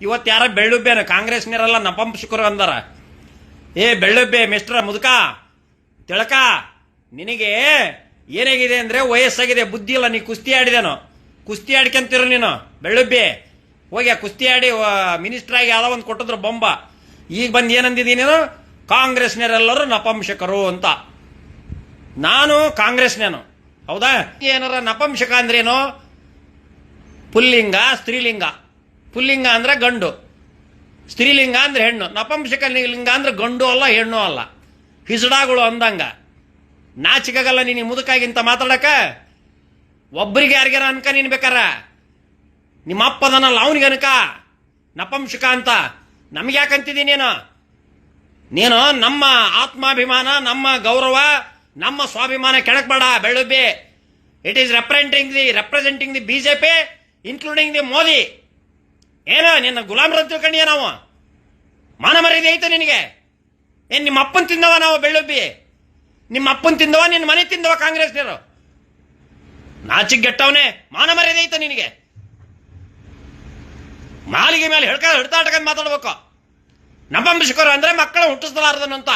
ಇವತ್ತು ಯಾರ ಬೆಳ್ಳುಬ್ಬೇನು ಕಾಂಗ್ರೆಸ್ನವರೆಲ್ಲ ನಪಂಸಕರು ಅಂದಾರ. ಏ ಬೆಳ್ಳುಬ್ಬೆ ಮಿಸ್ಟರ್ ಮುದುಕ ತಿಳಕ, ನಿನಗೆ ಏನಾಗಿದೆ ಅಂದ್ರೆ ವಯಸ್ಸಾಗಿದೆ, ಬುದ್ಧಿ ಇಲ್ಲ. ನೀ ಕುಸ್ತಿ ಆಡಿದೇನು? ಕುಸ್ತಿ ಆಡ್ಕೊಂತಿರು ನೀನು ಬೆಳ್ಳುಬ್ಬೆ. ಹೋಗಿ ಆ ಕುಸ್ತಿ ಆಡಿ ಮಿನಿಸ್ಟರ್ ಆಗಿ ಯಾವ್ದೋ ಒಂದು ಕೊಟ್ಟಿದ್ರು ಬೊಂಬ. ಈಗ ಬಂದು ಏನಂದಿದ್ದೀನಿ ನೀನು? ಕಾಂಗ್ರೆಸ್ನವರೆಲ್ಲರೂ ನಪಂಸಕರು ಅಂತ. ನಾನು ಕಾಂಗ್ರೆಸ್ನೇನು ಹೌದಾ? ಏನಾರ ನಪಂಸಕ ಅಂದ್ರೇನು? ಪುಲ್ಲಿಂಗ ಸ್ತ್ರೀಲಿಂಗ. ಪುಲ್ಲಿಂಗ ಅಂದ್ರೆ ಗಂಡು, ಸ್ತ್ರೀಲಿಂಗ ಅಂದ್ರೆ ಹೆಣ್ಣು. ನಪಂಸಕ ಲಿಂಗ ಅಂದ್ರೆ ಗಂಡು ಅಲ್ಲ ಹೆಣ್ಣು ಅಲ್ಲ. ಹಿಸಡಾಗಳು ಅಂದಂಗ ನಾಚಿಕಾಗಲ್ಲ ನೀನು ಮುದುಕಾಗಿಂತ ಮಾತಾಡಕ. ಒಬ್ಬರಿಗೆ ಯಾರಿಗಾರ ಅನ್ಕ ನೀನ್ ಬೇಕಾರ. ನಿಮ್ಮ ಅಪ್ಪದನಲ್ಲ ಅವನಿಗೆ ಅನ್ಕ ನಪಂಸಕ ಅಂತ. ನಮ್ಗೆ ಯಾಕಂತಿದ್ದೀನಿ ನೀನು ನಮ್ಮ ಆತ್ಮಾಭಿಮಾನ, ನಮ್ಮ ಗೌರವ, ನಮ್ಮ ಸ್ವಾಭಿಮಾನ ಕೆಳಕ್ಬೇಡ ಬೆಳ್ಳುಬ್ಬಿ. It is representing the BJP including the Modi. ಏನೋ ನಿನ್ನ ಗುಲಾಮ್ರ ತಿಳ್ಕೊಂಡಿ ನಾವು? ಮಾನ ಮರ್ಯಾದೆ ಐತೆ ನಿನಗೆ? ಏನ್ ನಿಮ್ಮ ಅಪ್ಪನ್ ತಿಂದವ ನಾವು ಬೆಳ್ಳುಬ್ಬಿ? ನಿಮ್ಮ ಅಪ್ಪನ್ ತಿಂದವ, ನಿನ್ನ ಮನೆ ತಿಂದವ ಕಾಂಗ್ರೆಸ್ನವರು? ನಾಚಿಕ್ ಗೆಟ್ಟವನೇ, ಮಾನ ಮರ್ಯಾದೆ ಐತೆ ನಿನಗೆ? ಮಾಲಿಗೆ ಮೇಲೆ ಹಿಡ್ತಾಟಕಂತ ಮಾತಾಡ್ಬೇಕು. ನಪಂಸಕರು ಅಂದ್ರೆ ಮಕ್ಕಳು ಹುಟ್ಟಿಸ್ಲಾರ್ದನು ಅಂತ.